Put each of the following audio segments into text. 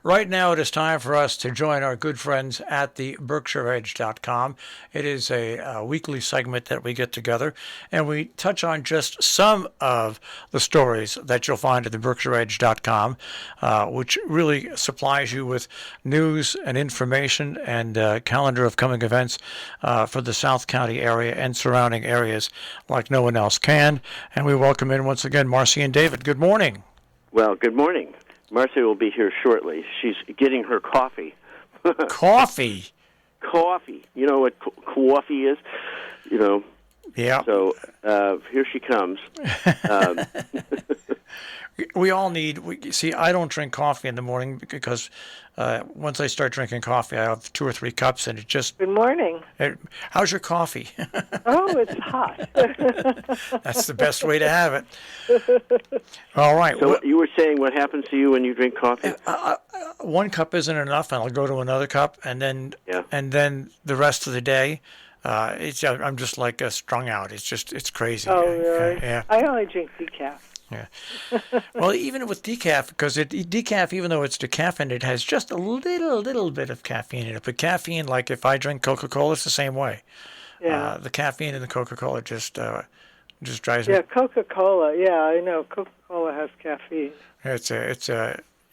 Right now it is time for us to join our good friends at the BerkshireEdge.com. It is a weekly segment that we get together, and we touch on just some of the stories that you'll find at the BerkshireEdge.com, which really supplies you with news and information and calendar of coming events for the South County area and surrounding areas like no one else can. And we welcome in once again Marcy and David. Good morning. Well, good morning. Marcy will be here shortly. She's getting her coffee. Coffee? Coffee. You know what coffee is? You know? Yeah. So here she comes. We all need... See, I don't drink coffee in the morning because once I start drinking coffee, I have 2 or 3 cups, and it just... Good morning. How's your coffee? Oh, it's hot. That's the best way to have it. All right. So you were saying what happens to you when you drink coffee? 1 cup isn't enough, and I'll go to another cup, and then the rest of the day, I'm just like strung out. It's crazy. Oh, really? Yeah. I only drink decaf. Yeah. Well, even with decaf, because decaf, even though it's decaffeinated, it has just a little bit of caffeine in it. But caffeine, like if I drink Coca-Cola, it's the same way. Yeah. The caffeine in the Coca-Cola just drives me. Yeah, Coca-Cola. Yeah, I know. Coca-Cola has caffeine.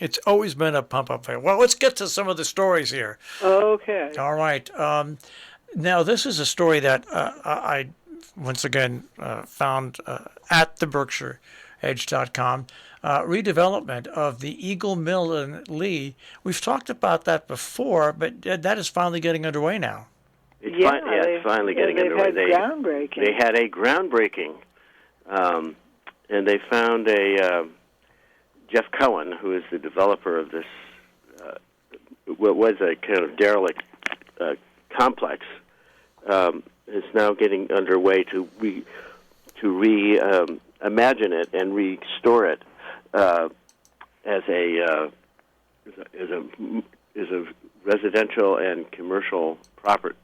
It's always been a pump up. Well, let's get to some of the stories here. Okay. All right. Now, this is a story that I once again found at the BerkshireEdge.com. Redevelopment of the Eagle Mill in Lee. We've talked about that before, but that is finally getting underway now. It's finally getting underway. They had a groundbreaking, and they found a Jeff Cohen, who is the developer of this, what was a kind of derelict complex, is now getting underway to reimagine it and restore it as a residential and commercial property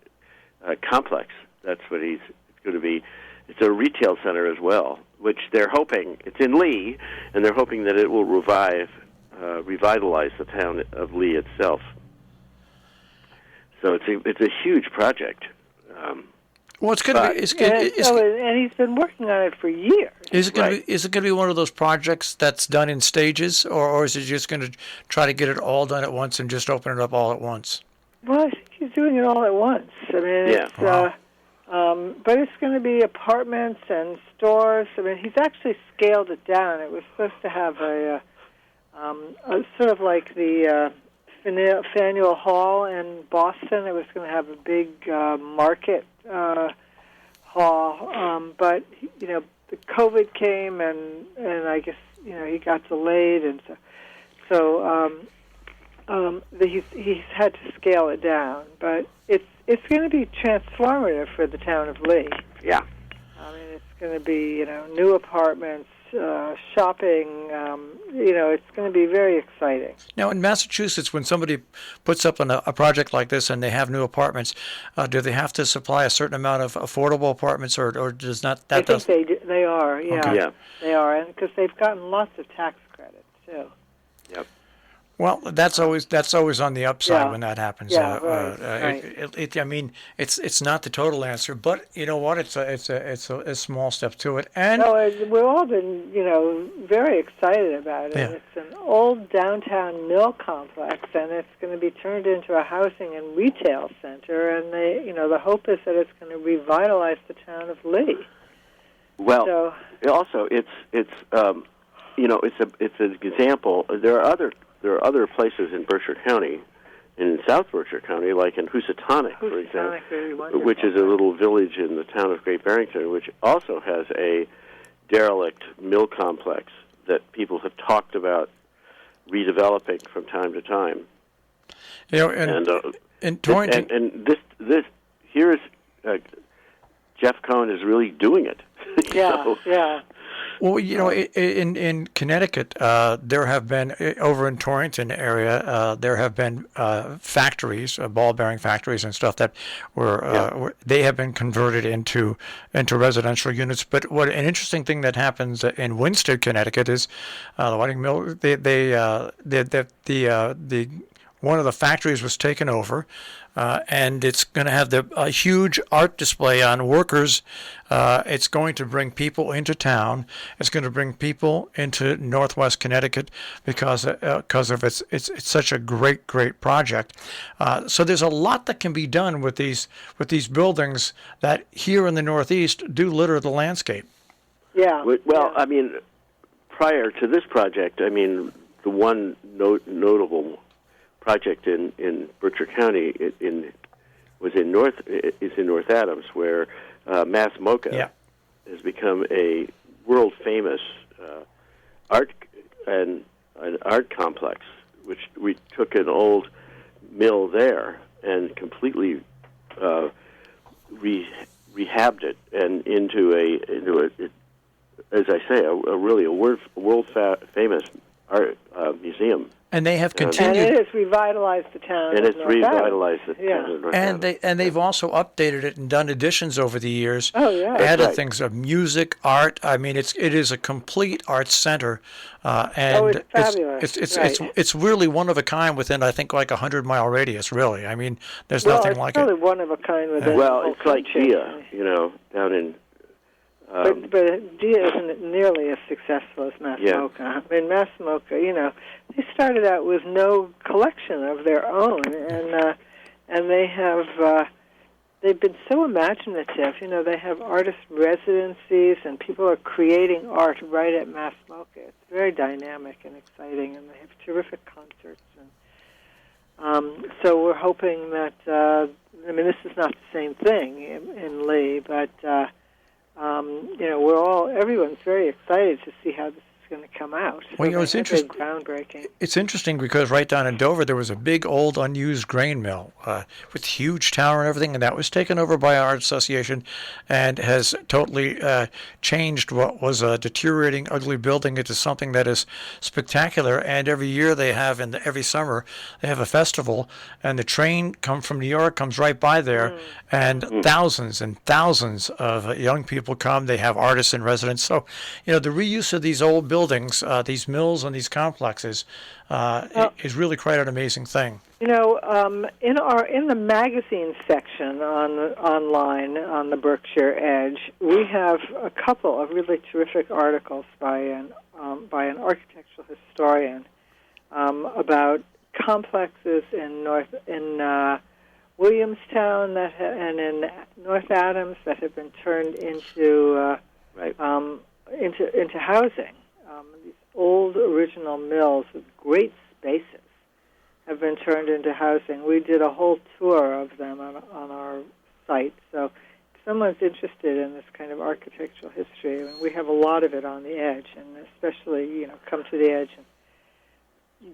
complex. That's what it's going to be. It's a retail center as well, which they're hoping, it's in Lee, and they're hoping that it will revitalize the town of Lee itself. So it's a huge project. Well, it's going to be. And he's been working on it for years. Is it going to be one of those projects that's done in stages, or is it just going to try to get it all done at once and just open it up all at once? Well, I think he's doing it all at once. I mean, but it's going to be apartments and stores. I mean, he's actually scaled it down. It was supposed to have a sort of like the Faneuil Hall in Boston. It was going to have a big market hall, but the COVID came, and I guess he got delayed, and so he's had to scale it down. But it's going to be transformative for the town of Lee. Yeah, I mean, it's going to be new apartments, shopping. It's going to be very exciting. Now, in Massachusetts, when somebody puts up a project like this and they have new apartments, do they have to supply a certain amount of affordable apartments, or does not that? I think they are. Yeah, okay. Yeah, they are, and because they've gotten lots of tax credits too. Yep. Well, that's always on the upside when that happens. Yeah, right. I mean, it's not the total answer, but you know what? It's a small step to it. And we've all been very excited about it. Yeah. It's an old downtown mill complex, and it's going to be turned into a housing and retail center. And the hope is that it's going to revitalize the town of Lee. Well, also it's an example. There are other places in Berkshire County, in South Berkshire County, like in Housatonic, for example, which is a little village in the town of Great Barrington, which also has a derelict mill complex that people have talked about redeveloping from time to time. And Torrington, and this here is Jeff Cohen is really doing it. Yeah, yeah. Well, in Connecticut, there have been over in Torrington area, there have been factories, ball bearing factories and stuff that were they have been converted into residential units. But what an interesting thing that happens in Winsted, Connecticut, is the Whiting Mill. The one of the factories was taken over, and it's going to have a huge art display on workers. It's going to bring people into town. It's going to bring people into Northwest Connecticut because of it's such a great project. So there's a lot that can be done with these buildings that here in the Northeast do litter the landscape. Yeah. Well, I mean, prior to this project, I mean, the one notable project in Berkshire County is in North Adams, where Mass Mocha has become a world famous art complex, which we took an old mill there and completely rehabbed it and into a as I say, a world famous art museum. And they have continued. And it has revitalized the town. And it's revitalized the town. And they've also updated it and done additions over the years. Oh yeah. Added things of music, art. I mean, it is a complete art center. And it's fabulous. It's really one of a kind within, I think, like 100-mile radius. Really, I mean, there's nothing like it. Well, it's really one of a kind within. Well, it's like Gia, down in. But Dia isn't nearly as successful as Mass Mocha. I mean, Mass Mocha, they started out with no collection of their own, and they have they've been so imaginative. They have artist residencies, and people are creating art right at Mass Mocha. It's very dynamic and exciting, and they have terrific concerts. And so we're hoping that this is not the same thing in Lee, but. Everyone's very excited to see how this is going to come out. Well, it's interesting. Groundbreaking. It's interesting because right down in Dover there was a big old unused grain mill with huge tower and everything, and that was taken over by our art association and has totally changed what was a deteriorating, ugly building into something that is spectacular. And every year they have, every summer they have a festival, and the train from New York comes right by there, and thousands and thousands of young people come. They have artists in residence. So, the reuse of these old buildings, these mills and these complexes, is really quite an amazing thing. In the magazine section online on the Berkshire Edge, we have a couple of really terrific articles by an architectural historian about complexes in Williamstown and in North Adams that have been turned into housing. These old original mills with great spaces have been turned into housing. We did a whole tour of them on our site. So if someone's interested in this kind of architectural history, we have a lot of it on the Edge, and especially, come to the Edge and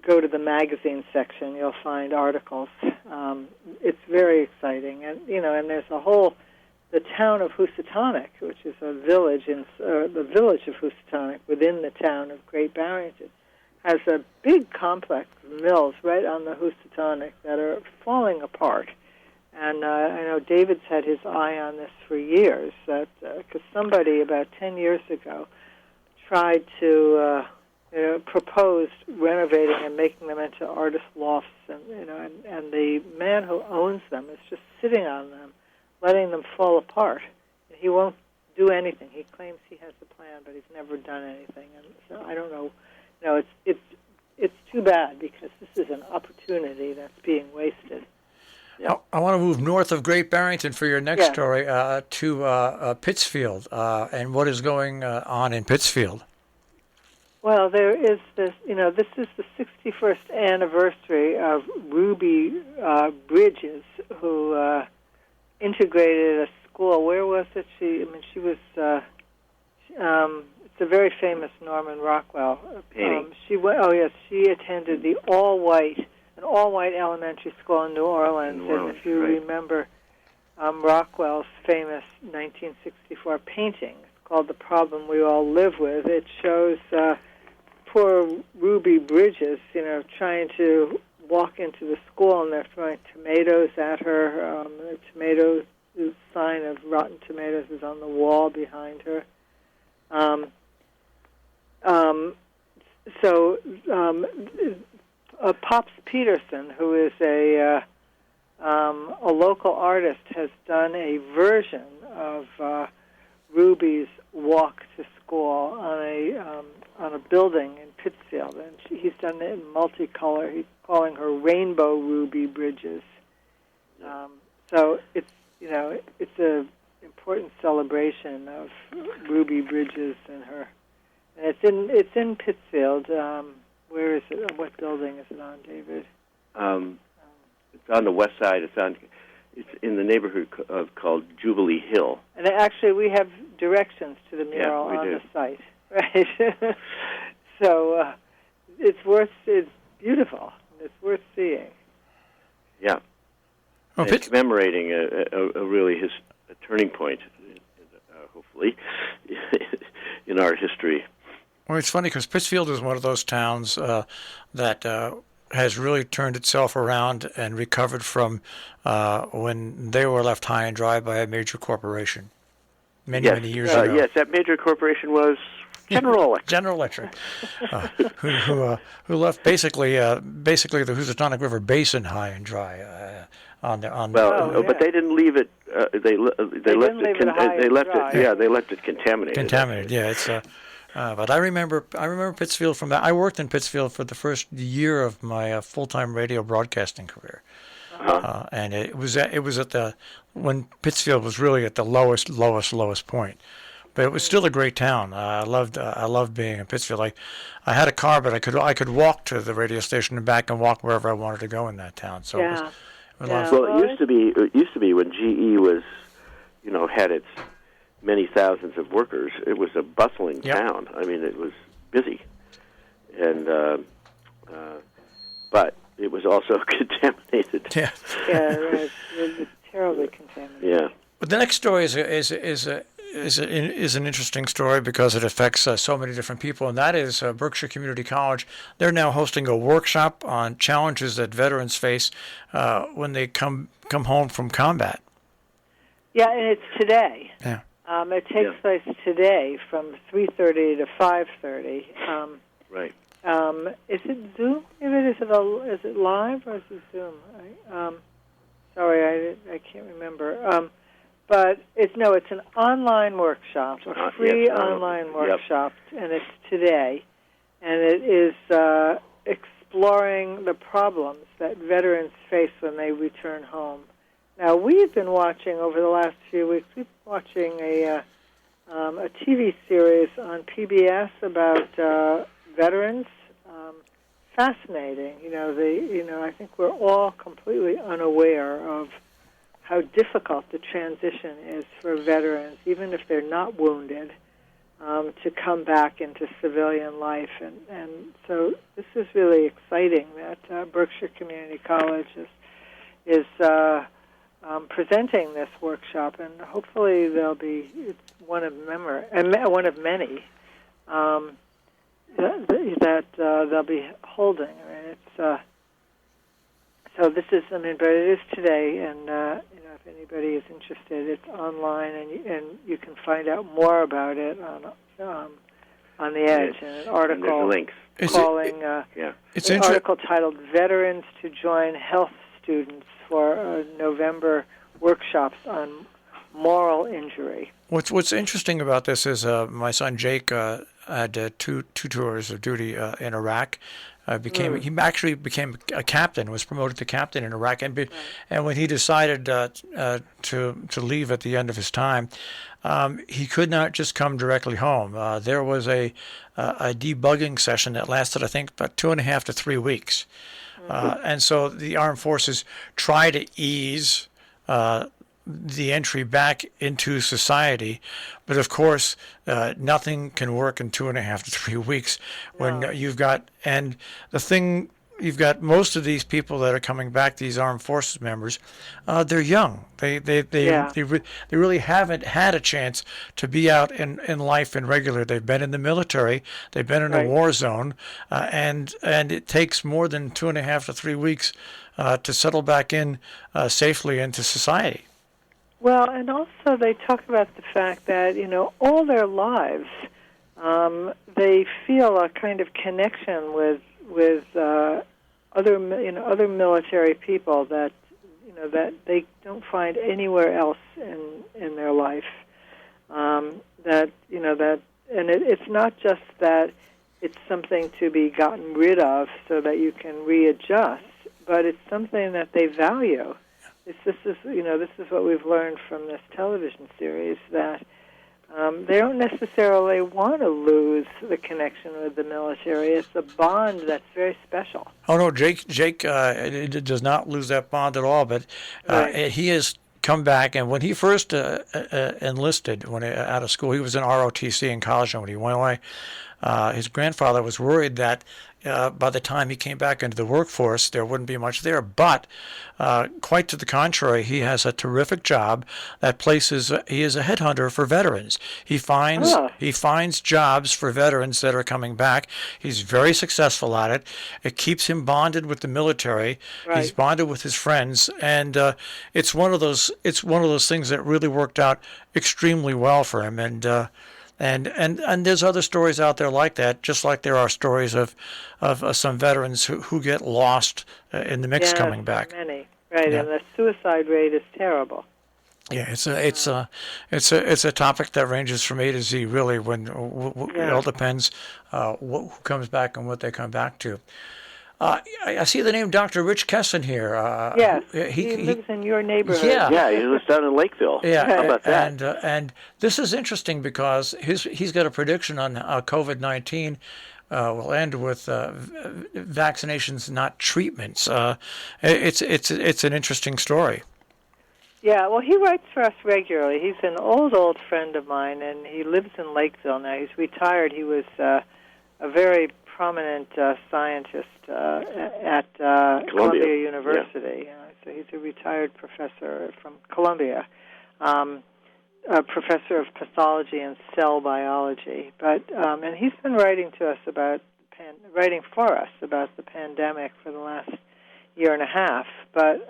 go to the magazine section, you'll find articles. It's very exciting. And, and there's the town of Housatonic, which is a village the village of Housatonic within the town of Great Barrington, has a big complex of mills right on the Housatonic that are falling apart. And I know David's had his eye on this for years, because somebody about 10 years ago tried to proposed renovating and making them into artist lofts, and the man who owns them is just sitting on them, letting them fall apart. He won't do anything. He claims he has the plan, but he's never done anything. And so I don't know. It's too bad, because this is an opportunity that's being wasted. Yeah. I want to move north of Great Barrington for your next story to Pittsfield and what is going on in Pittsfield. Well, there is this, this is the 61st anniversary of Ruby Bridges, who integrated a school. Where was it? She was, it's a very famous Norman Rockwell painting. She attended the an all-white elementary school in New Orleans. And if you remember Rockwell's famous 1964 painting, called The Problem We All Live With. It shows poor Ruby Bridges, trying to walk into the school, and they're throwing tomatoes at her. The tomatoes, the sign of rotten tomatoes is on the wall behind her. Pops Peterson, who is a local artist, has done a version of Ruby's walk to school on a building in Pittsfield, and he's done it in multicolor. He's calling her Rainbow Ruby Bridges. So it's a important celebration of Ruby Bridges and her. And it's in Pittsfield. Where is it? What building is it on, David? It's on the west side. It's in the neighborhood called Jubilee Hill. And actually, we have directions to the mural on the site, right? So it's beautiful. It's worth seeing. Yeah. And it's commemorating a really a turning point, hopefully, in our history. Well, it's funny because Pittsfield is one of those towns that has really turned itself around and recovered from when they were left high and dry by a major corporation many years ago. Yes, that major corporation was General Electric. General Electric, who left basically the Housatonic River Basin high and dry. But they didn't leave it. They left it. They left it contaminated. Contaminated. Yeah, it's. But I remember Pittsfield from that. I worked in Pittsfield for the first year of my full-time radio broadcasting career, and it was at when Pittsfield was really at the lowest point. But it was still a great town. I loved being in Pittsfield. I had a car, but I could walk to the radio station and back and walk wherever I wanted to go in that town. So it was Well, it used to be when GE was, had its many thousands of workers. It was a bustling town. I mean, it was busy, and but it was also contaminated. Yeah, it was terribly contaminated. Yeah. But the next story is an interesting story because it affects so many different people, and that is Berkshire Community College. They're now hosting a workshop on challenges that veterans face when they come home from combat. Yeah, and it's today. Yeah. It takes place today from 3:30 to 5:30. Right. Is it Zoom? Is it live or is it Zoom? Sorry, I can't remember. But it's an online workshop, a free online workshop, and it's today, and it is exploring the problems that veterans face when they return home. Now, we've been watching over the last few weeks. We've been watching a TV series on PBS about veterans. Fascinating. I think we're all completely unaware of how difficult the transition is for veterans, even if they're not wounded, to come back into civilian life. And so this is really exciting that Berkshire Community College is presenting this workshop, and hopefully it's one of many that they'll be holding. I mean, it's so this is. But it is today, and if anybody is interested, it's online, and you can find out more about it on the Edge, and an article and links. It's an article titled "Veterans to Join Health Students for November Workshops on Moral Injury." What's interesting about this is my son Jake had two tours of duty in Iraq. He actually became a captain, was promoted to captain in Iraq, and when he decided to leave at the end of his time, he could not just come directly home. There was a debugging session that lasted, I think, about 2.5 to 3 weeks. And so the armed forces try to ease the entry back into society, but of course nothing can work in 2.5 to 3 weeks when you've got. And the thing you've got most of these people that are coming back, these armed forces members, they're young. They really haven't had a chance to be out in life in regular. They've been in the military, they've been in a war zone, and it takes more than 2.5 to 3 weeks to settle back in safely into society. Well, and also they talk about the fact that, all their lives they feel a kind of connection with other military people that that they don't find anywhere else in their life. It's not just that it's something to be gotten rid of so that you can readjust, but it's something that they value. This is what we've learned from this television series, that they don't necessarily want to lose the connection with the military. It's a bond that's very special. Oh no, Jake does not lose that bond at all. But he has come back, and when he first enlisted, out of school, he was in ROTC in college, and when he went away, his grandfather was worried that by the time he came back into the workforce, there wouldn't be much there. But quite to the contrary, he has a terrific job that places. He is a headhunter for veterans. He finds jobs for veterans that are coming back. He's very successful at it. It keeps him bonded with the military. Right. He's bonded with his friends, and it's one of those things that really worked out extremely well for him. And there's other stories out there like that, just like there are stories of some veterans who get lost in the mix coming back. Many, right? Yeah. And the suicide rate is terrible. Yeah, it's a topic that ranges from A to Z, really. When it all depends who comes back and what they come back to. I see the name Dr. Rich Kessin here. Yes, he lives in your neighborhood. Yeah, he lives down in Lakeville. Yeah, how about that? And this is interesting because he's got a prediction on COVID-19 will end with vaccinations, not treatments. It's an interesting story. Yeah, well, he writes for us regularly. He's an old friend of mine, and he lives in Lakeville now. He's retired. He was a very prominent scientist at Columbia University. Yeah. So he's a retired professor from Columbia, a professor of pathology and cell biology. But and he's been writing for us about the pandemic for the last year and a half. But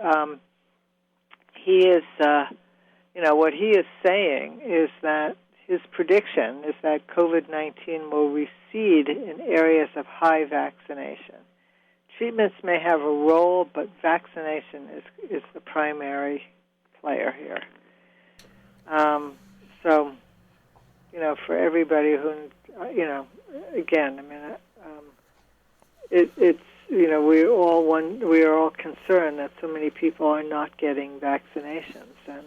he is, what he is saying is that his prediction is that COVID-19 will recede in areas of high vaccination. Treatments may have a role, but vaccination is the primary player here. So, for everybody who, again, I mean, it's we are all concerned that so many people are not getting vaccinations, and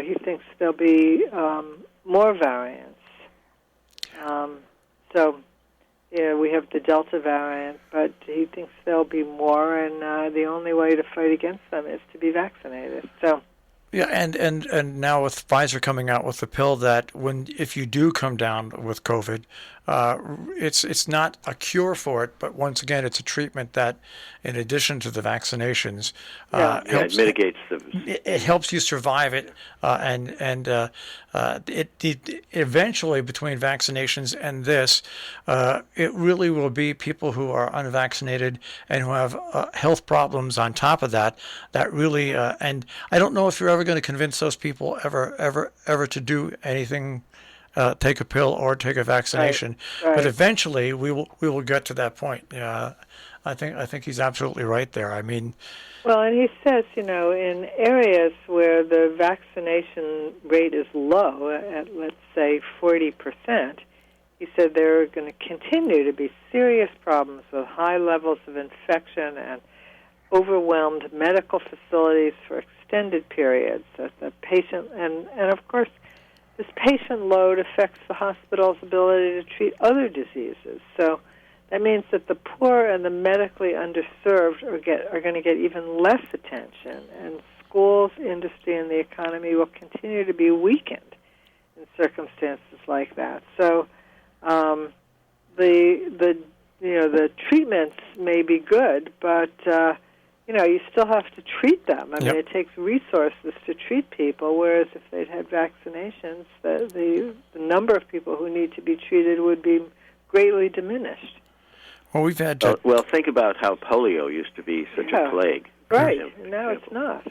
he thinks there'll be more variants. We have the Delta variant, but he thinks there'll be more, and the only way to fight against them is to be vaccinated. So. Yeah, and now with Pfizer coming out with the pill that if you do come down with COVID, it's not a cure for it, but once again, it's a treatment that, in addition to the vaccinations, helps, it mitigates it helps you survive it, and it eventually, between vaccinations and this, it really will be people who are unvaccinated and who have health problems on top of that really, and I don't know if you're ever going to convince those people ever to do anything. Take a pill or take a vaccination, right. But eventually we will get to that point. Yeah, I think he's absolutely right there. I mean, well, and he says, in areas where the vaccination rate is low, at let's say 40%, he said there are going to continue to be serious problems with high levels of infection and overwhelmed medical facilities for extended periods. That the patient and of course. This patient load affects the hospital's ability to treat other diseases. So that means that the poor and the medically underserved are going to get even less attention, and schools, industry, and the economy will continue to be weakened in circumstances like that. So the the treatments may be good, but you still have to treat them. I mean, it takes resources to treat people, whereas if they'd had vaccinations, the number of people who need to be treated would be greatly diminished. Well, we've had to... think about how polio used to be such a plague. Right, now it's not.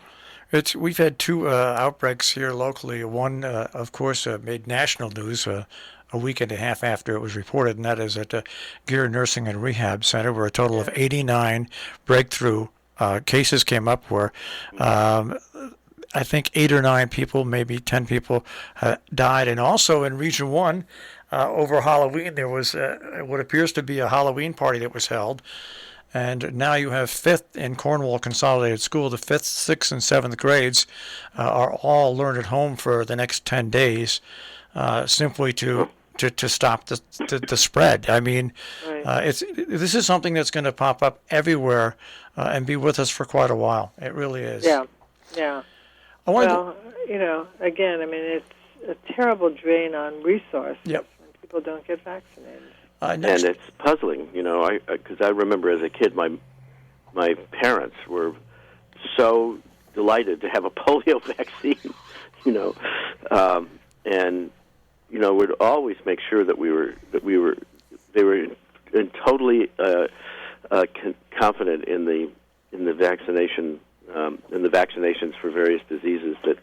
We've had two outbreaks here locally. One, of course, made national news a week and a half after it was reported, and that is at the Gear Nursing and Rehab Center, where a total of 89 breakthrough cases came up, where I think 8 or 9 people, maybe 10 people, died. And also in Region 1, over Halloween, there was what appears to be a Halloween party that was held. And now you have 5th in Cornwall Consolidated School. The 5th, 6th, and 7th grades are all learned at home for the next 10 days, simply to stop the spread. I mean, this is something that's going to pop up everywhere and be with us for quite a while. It really is. Yeah. Again, I mean, it's a terrible drain on resources when people don't get vaccinated. And it's puzzling, because I remember as a kid, my parents were so delighted to have a polio vaccine, and would always make sure that they were totally confident in the vaccination in the vaccinations for various diseases that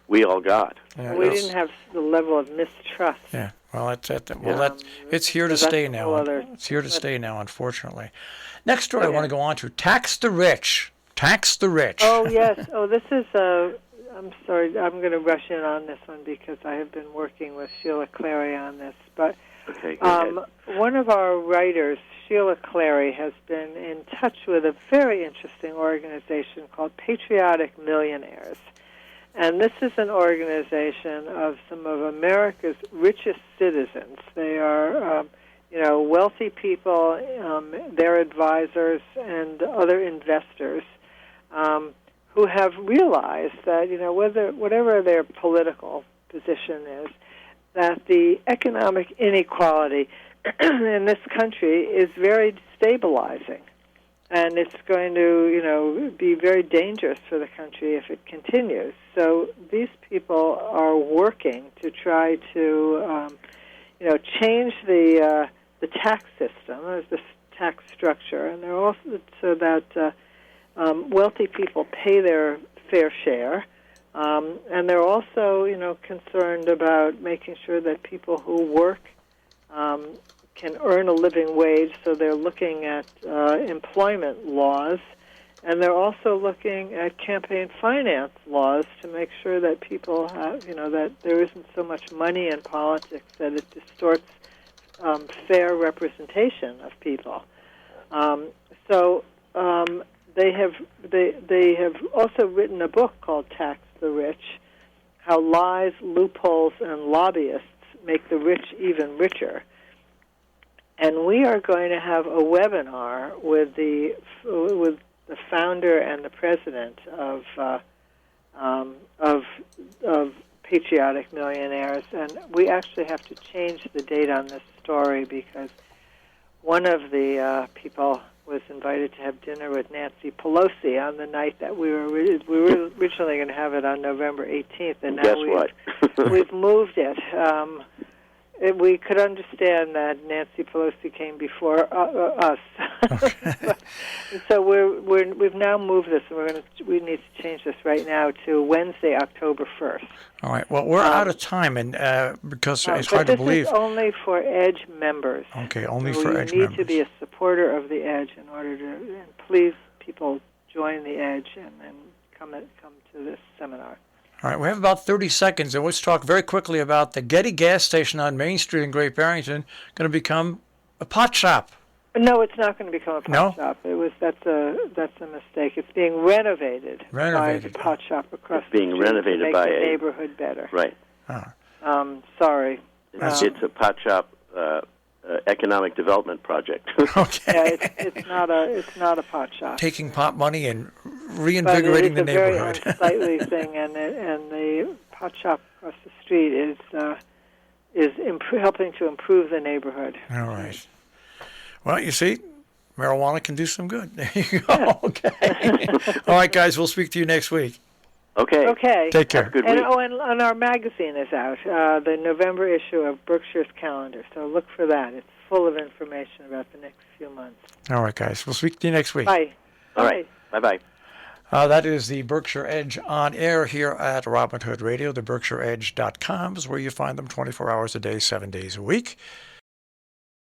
we all got. Yeah, we didn't have the level of mistrust. Yeah. Well, it's here to stay now. It's here to stay now, unfortunately. Next story I want to go on to: tax the rich. Tax the rich. Oh yes. Oh, this is I'm sorry. I'm going to rush in on this one because I have been working with Sheila Clary on this. But one of our writers, Sheila Clary, has been in touch with a very interesting organization called Patriotic Millionaires. And this is an organization of some of America's richest citizens. They are, wealthy people, their advisors, and other investors who have realized that, whatever their political position is, that the economic inequality in this country is very destabilizing. And it's going to, be very dangerous for the country if it continues. So these people are working to try to, change the tax system, or the tax structure, and they're also so that wealthy people pay their fair share, and they're also, concerned about making sure that people who work can earn a living wage, so they're looking at employment laws, and they're also looking at campaign finance laws to make sure that people have, that there isn't so much money in politics that it distorts fair representation of people. They have also written a book called Tax the Rich: How Lies, Loopholes, and Lobbyists Make the Rich Even Richer. And we are going to have a webinar with the founder and the president of Patriotic Millionaires, and we actually have to change the date on this story because one of the people was invited to have dinner with Nancy Pelosi on the night that we were originally going to have it on November 18th, and now we've moved it. We could understand that Nancy Pelosi came before us, so we've now moved this, and we need to change this right now to Wednesday, October 1st. All right. Well, we're out of time, and because it's hard to believe. This is only for EDGE members. Okay, only for EDGE members. You need to be a supporter of the EDGE in order to. And please, people, join the EDGE and come to this seminar. All right, we have about 30 seconds, and let's talk very quickly about the Getty gas station on Main Street in Great Barrington going to become a pot shop. No, it's not going to become a pot shop. That's a mistake. It's being renovated. By the pot shop across the street. Being renovated by the neighborhood better. Right. Sorry. It's a pot shop economic development project. Okay. Yeah, it's not a pot shop. Taking pot money and reinvigorating the neighborhood. It's a very unsightly thing, and the pot shop across the street is helping to improve the neighborhood. All right. Well, you see, marijuana can do some good. There you go. Yeah. Okay. All right, guys, we'll speak to you next week. Okay. Okay. Take care. Have a good week. And our magazine is out, the November issue of Berkshire's calendar. So look for that. It's full of information about the next few months. All right, guys. We'll speak to you next week. Bye. All right. Bye-bye. That is the Berkshire Edge on air here at Robin Hood Radio. The BerkshireEdge.com is where you find them 24 hours a day, 7 days a week.